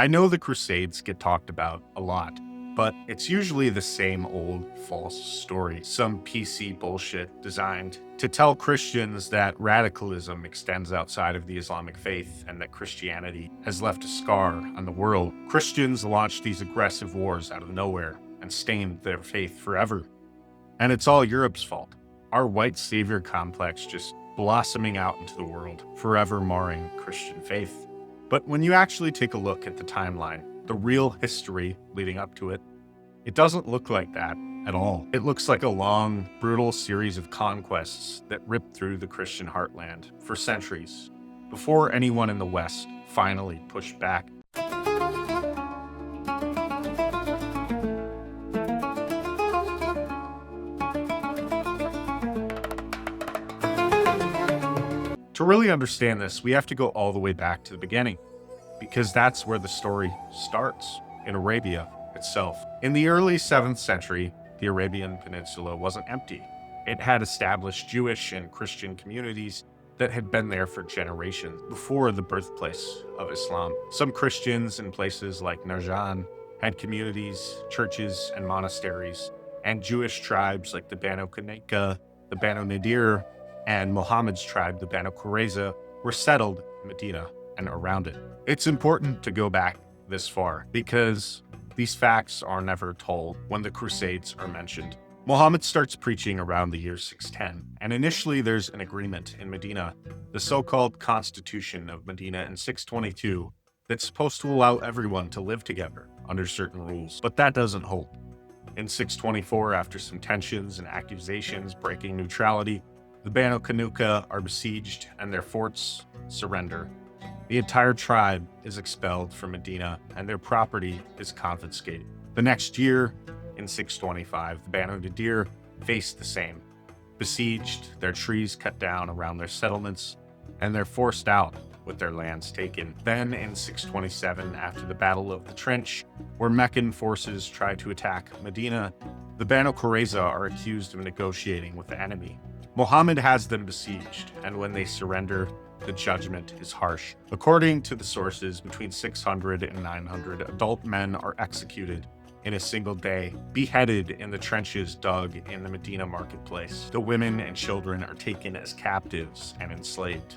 I know the Crusades get talked about a lot, but it's usually the same old false story, some PC bullshit designed to tell Christians that radicalism extends outside of the Islamic faith and that Christianity has left a scar on the world. Christians launched these aggressive wars out of nowhere and stained their faith forever. And it's all Europe's fault. Our white savior complex just blossoming out into the world, forever marring Christian faith. But when you actually take a look at the timeline, the real history leading up to it, it doesn't look like that at all. It looks like a long, brutal series of conquests that ripped through the Christian heartland for centuries, before anyone in the West finally pushed back. To really understand this, we have to go all the way back to the beginning, because that's where the story starts, in Arabia itself. In the early 7th century, the Arabian Peninsula wasn't empty. It had established Jewish and Christian communities that had been there for generations before the birthplace of Islam. Some Christians in places like Najran had communities, churches, and monasteries, and Jewish tribes like the Banu Qunayqa, the Banu Nadir, and Muhammad's tribe, the Banu Qurayza, were settled in Medina and around it. It's important to go back this far because these facts are never told when the Crusades are mentioned. Muhammad starts preaching around the year 610, and initially there's an agreement in Medina, the so-called Constitution of Medina in 622, that's supposed to allow everyone to live together under certain rules, but that doesn't hold. In 624, after some tensions and accusations breaking neutrality, the Banu Qunayqa are besieged and their forts surrender. The entire tribe is expelled from Medina and their property is confiscated. The next year, in 625, the Banu Nadir faced the same. Besieged, their trees cut down around their settlements, and they're forced out with their lands taken. Then in 627, after the Battle of the Trench, where Meccan forces try to attack Medina, the Banu Qurayza are accused of negotiating with the enemy. Muhammad has them besieged, and when they surrender, the judgment is harsh. According to the sources, between 600 and 900 adult men are executed in a single day, beheaded in the trenches dug in the Medina marketplace. The women and children are taken as captives and enslaved,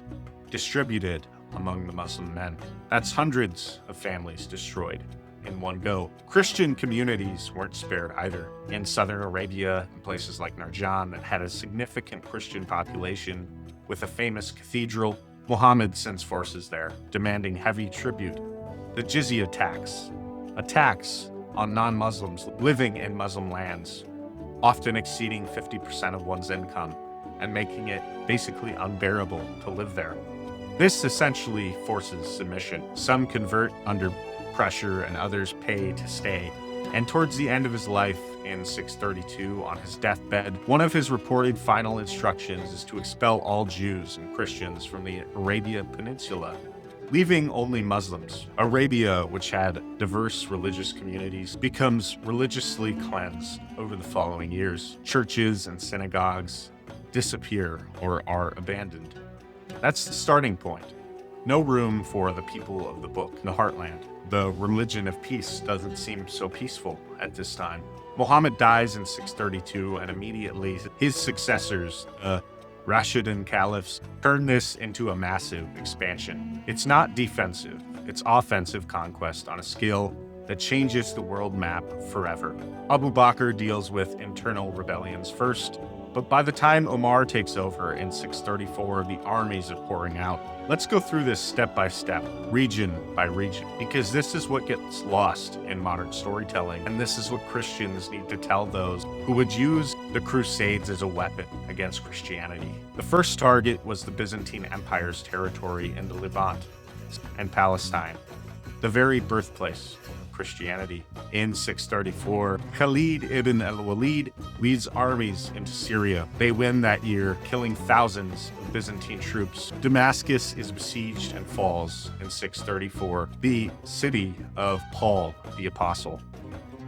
distributed among the Muslim men. That's hundreds of families destroyed in one go. Christian communities weren't spared either. In southern Arabia, in places like Najran that had a significant Christian population with a famous cathedral, Muhammad sends forces there, demanding heavy tribute, the jizya tax, a tax on non-Muslims living in Muslim lands, often exceeding 50% of one's income and making it basically unbearable to live there. This essentially forces submission. Some convert under pressure and others pay to stay. And towards the end of his life, in 632, on his deathbed, one of his reported final instructions is to expel all Jews and Christians from the Arabia Peninsula, leaving only Muslims. Arabia, which had diverse religious communities, becomes religiously cleansed over the following years. Churches and synagogues disappear or are abandoned. That's the starting point. No room for the people of the book in the heartland. The religion of peace doesn't seem so peaceful at this time. Muhammad dies in 632, and immediately his successors, the Rashidun caliphs, turn this into a massive expansion. It's not defensive, it's offensive conquest on a scale that changes the world map forever. Abu Bakr deals with internal rebellions first, but by the time Omar takes over in 634, the armies are pouring out. Let's go through this step by step, region by region, because this is what gets lost in modern storytelling, and this is what Christians need to tell those who would use the Crusades as a weapon against Christianity. The first target was the Byzantine Empire's territory in the Levant and Palestine, the very birthplace of Christianity. In 634, Khalid ibn al-Walid leads armies into Syria. They win that year, killing thousands of Byzantine troops. Damascus is besieged and falls in 634, the city of Paul the Apostle.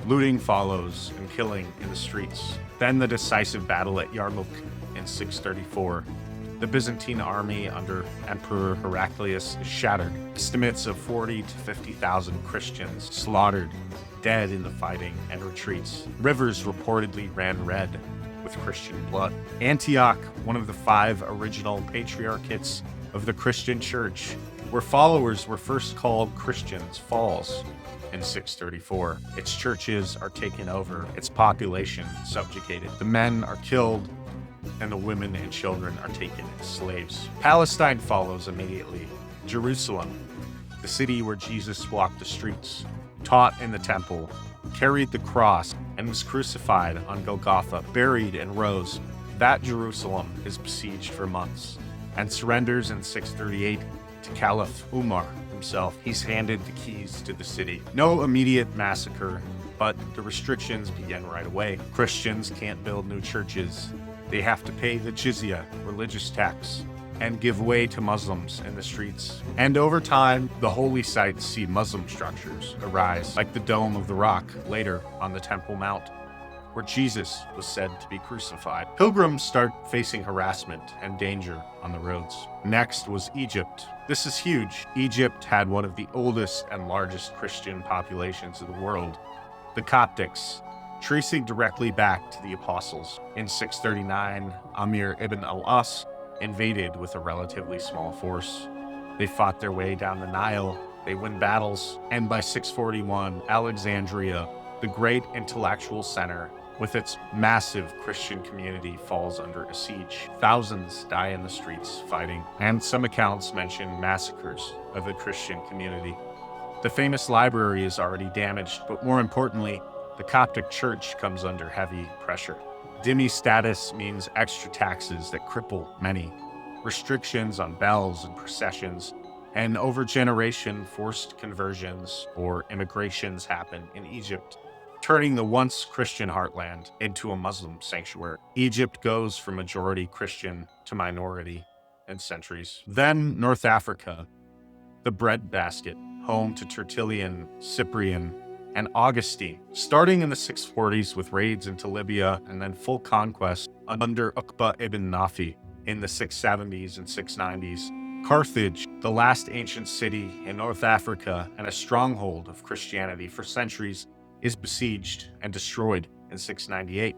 Looting follows and killing in the streets. Then the decisive battle at Yarmouk in 634. The Byzantine army under Emperor Heraclius is shattered. Estimates of 40 to 50,000 Christians slaughtered, dead in the fighting, and retreats. Rivers reportedly ran red with Christian blood. Antioch, one of the 5 original patriarchates of the Christian Church, where followers were first called Christians, falls in 634. Its churches are taken over, its population subjugated. The men are killed, and the women and children are taken as slaves. Palestine follows immediately. Jerusalem, the city where Jesus walked the streets, taught in the temple, carried the cross, and was crucified on Golgotha, buried and rose. That Jerusalem is besieged for months and surrenders in 638 to Caliph Umar himself. He's handed the keys to the city. No immediate massacre, but the restrictions begin right away. Christians can't build new churches. They have to pay the jizya, religious tax, and give way to Muslims in the streets. And over time, the holy sites see Muslim structures arise, like the Dome of the Rock later on the Temple Mount, where Jesus was said to be crucified. Pilgrims start facing harassment and danger on the roads. Next was Egypt. This is huge. Egypt had one of the oldest and largest Christian populations of the world, the Coptics, tracing directly back to the Apostles. In 639, Amir ibn al-As invaded with a relatively small force. They fought their way down the Nile, they win battles, and by 641, Alexandria, the great intellectual center, with its massive Christian community, falls under a siege. Thousands die in the streets fighting, and some accounts mention massacres of the Christian community. The famous library is already damaged, but more importantly, the Coptic Church comes under heavy pressure. Dhimmi status means extra taxes that cripple many, restrictions on bells and processions, and over generation forced conversions or immigrations happen in Egypt, turning the once Christian heartland into a Muslim sanctuary. Egypt goes from majority Christian to minority in centuries. Then North Africa, the breadbasket, home to Tertullian, Cyprian, and Augustine, starting in the 640s with raids into Libya and then full conquest under Uqba ibn Nafi in the 670s and 690s. Carthage, the last ancient city in North Africa and a stronghold of Christianity for centuries, is besieged and destroyed in 698.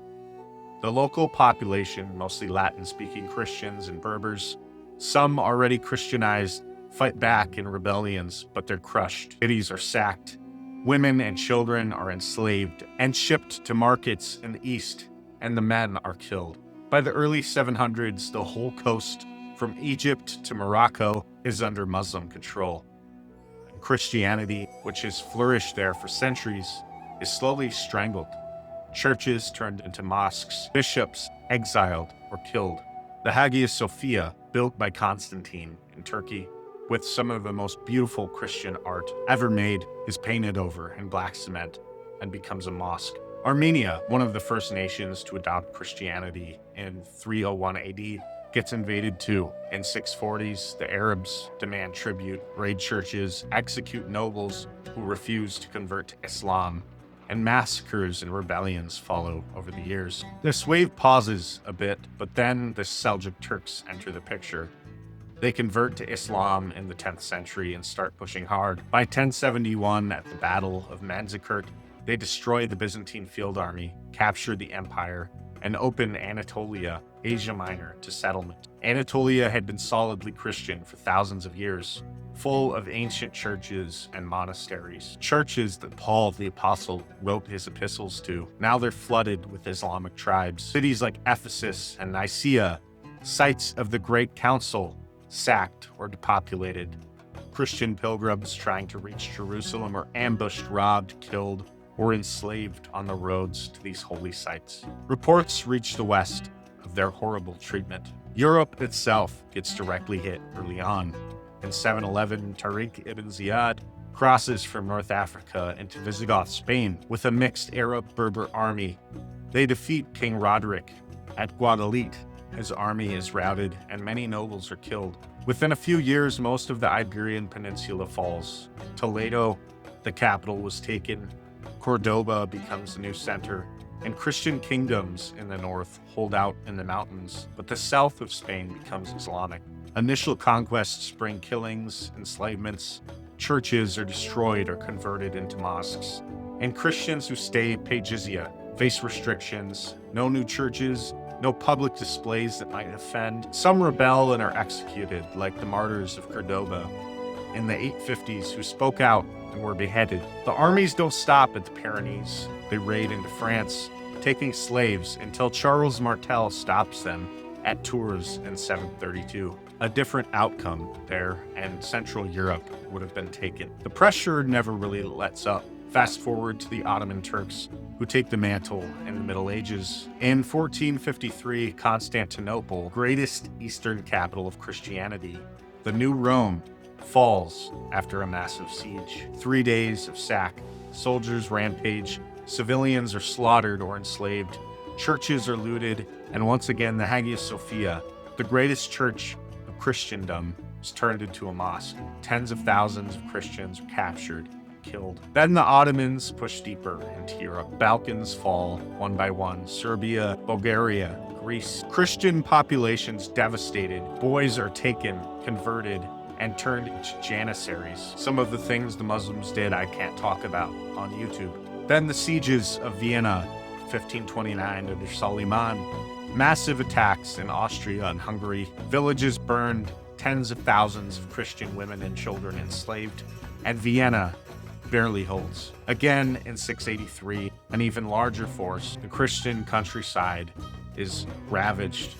The local population, mostly Latin-speaking Christians and Berbers, some already Christianized, fight back in rebellions, but they're crushed. Cities are sacked. Women and children are enslaved and shipped to markets in the east, and the men are killed. By the early 700s, the whole coast from Egypt to Morocco is under Muslim control. And Christianity, which has flourished there for centuries, is slowly strangled. Churches turned into mosques, bishops exiled or killed. The Hagia Sophia, built by Constantine in Turkey, with some of the most beautiful Christian art ever made, is painted over in black cement and becomes a mosque. Armenia, one of the first nations to adopt Christianity in 301 AD, gets invaded too. In 640s, the Arabs demand tribute, raid churches, execute nobles who refuse to convert to Islam, and massacres and rebellions follow over the years. This wave pauses a bit, but then the Seljuk Turks enter the picture. They convert to Islam in the 10th century and start pushing hard. By 1071, at the Battle of Manzikert, they destroy the Byzantine field army, capture the empire, and open Anatolia, Asia Minor, to settlement. Anatolia had been solidly Christian for thousands of years, full of ancient churches and monasteries. Churches that Paul the Apostle wrote his epistles to. Now they're flooded with Islamic tribes. Cities like Ephesus and Nicaea, sites of the Great Council, sacked or depopulated. Christian pilgrims trying to reach Jerusalem are ambushed, robbed, killed, or enslaved on the roads to these holy sites. Reports reach the West of their horrible treatment. Europe itself gets directly hit early on. In 711, Tariq ibn Ziyad crosses from North Africa into Visigoth Spain with a mixed Arab-Berber army. They defeat King Roderick at Guadalete. His army is routed and many nobles are killed. Within a few years, most of the Iberian Peninsula falls. Toledo, the capital, was taken. Cordoba becomes the new center. and Christian kingdoms in the north hold out in the mountains, but the south of Spain becomes Islamic. Initial conquests bring killings, enslavements, churches are destroyed or converted into mosques, and Christians who stay pay jizya, face restrictions, no new churches, no public displays that might offend. Some rebel and are executed, like the martyrs of Cordoba in the 850s who spoke out and were beheaded. The armies don't stop at the Pyrenees. They raid into France, taking slaves until Charles Martel stops them at Tours in 732. A different outcome there, and Central Europe would have been taken. The pressure never really lets up. Fast forward to the Ottoman Turks, who take the mantle in the Middle Ages. In 1453, Constantinople, greatest eastern capital of Christianity, the new Rome, falls after a massive siege. 3 days of sack, soldiers rampage, civilians are slaughtered or enslaved, churches are looted, and once again the Hagia Sophia, the greatest church of Christendom, is turned into a mosque. Tens of thousands of Christians are captured, killed. Then the Ottomans push deeper into Europe. Balkans fall one by one. Serbia, Bulgaria, Greece. Christian populations devastated. Boys are taken, converted, and turned into janissaries. Some of the things the Muslims did I can't talk about on YouTube. Then the sieges of Vienna, 1529 under Suleiman. Massive attacks in Austria and Hungary. Villages burned, tens of thousands of Christian women and children enslaved. And Vienna barely holds. Again, in 683, an even larger force, the Christian countryside, is ravaged.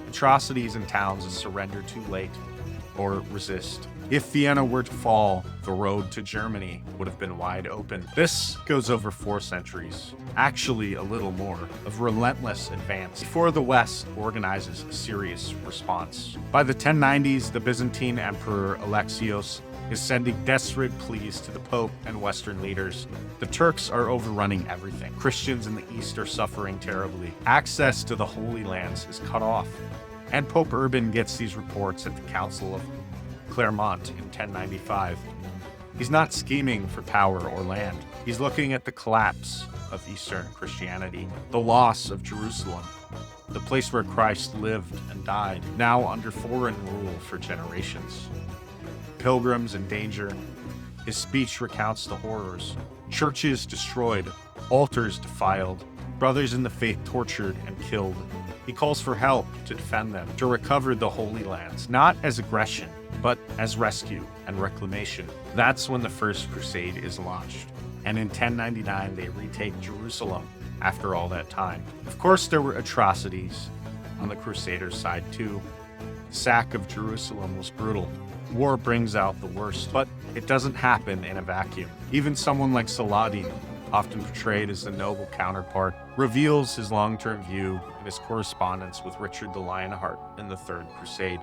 Atrocities in towns is surrender too late or resist. If Vienna were to fall, the road to Germany would have been wide open. This goes over 4 centuries, actually a little more, of relentless advance before the West organizes a serious response. By the 1090s, the Byzantine Emperor Alexios is sending desperate pleas to the Pope and Western leaders. The Turks are overrunning everything. Christians in the East are suffering terribly. Access to the Holy Lands is cut off. And Pope Urban gets these reports at the Council of Clermont in 1095. He's not scheming for power or land. He's looking at the collapse of Eastern Christianity, the loss of Jerusalem, the place where Christ lived and died, now under foreign rule for generations. Pilgrims in danger. His speech recounts the horrors. Churches destroyed, altars defiled, brothers in the faith tortured and killed. He calls for help to defend them, to recover the Holy Lands, not as aggression, but as rescue and reclamation. That's when the First Crusade is launched. And in 1099, they retake Jerusalem after all that time. Of course, there were atrocities on the Crusaders' side too. The sack of Jerusalem was brutal. War brings out the worst, but it doesn't happen in a vacuum. Even someone like Saladin, often portrayed as the noble counterpart, reveals his long-term view in his correspondence with Richard the Lionheart in the Third Crusade.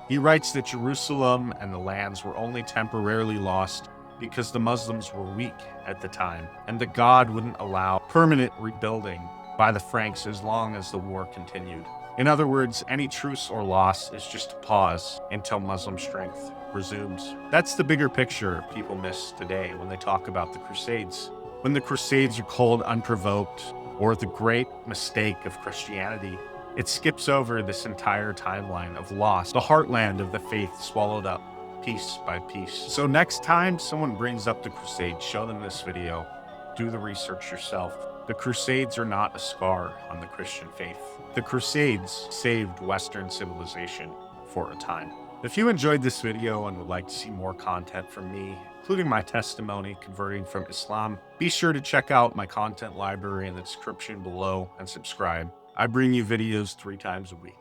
He writes that Jerusalem and the lands were only temporarily lost because the Muslims were weak at the time, and that God wouldn't allow permanent rebuilding by the Franks as long as the war continued. In other words, any truce or loss is just a pause until Muslim strength resumes. That's the bigger picture people miss today when they talk about the Crusades. When the Crusades are called unprovoked or the great mistake of Christianity, it skips over this entire timeline of loss, the heartland of the faith swallowed up piece by piece. So next time someone brings up the Crusades, show them this video. Do the research yourself. The Crusades are not a scar on the Christian faith. The Crusades saved Western civilization for a time. If you enjoyed this video and would like to see more content from me, including my testimony converting from Islam, be sure to check out my content library in the description below and subscribe. I bring you videos 3 times a week.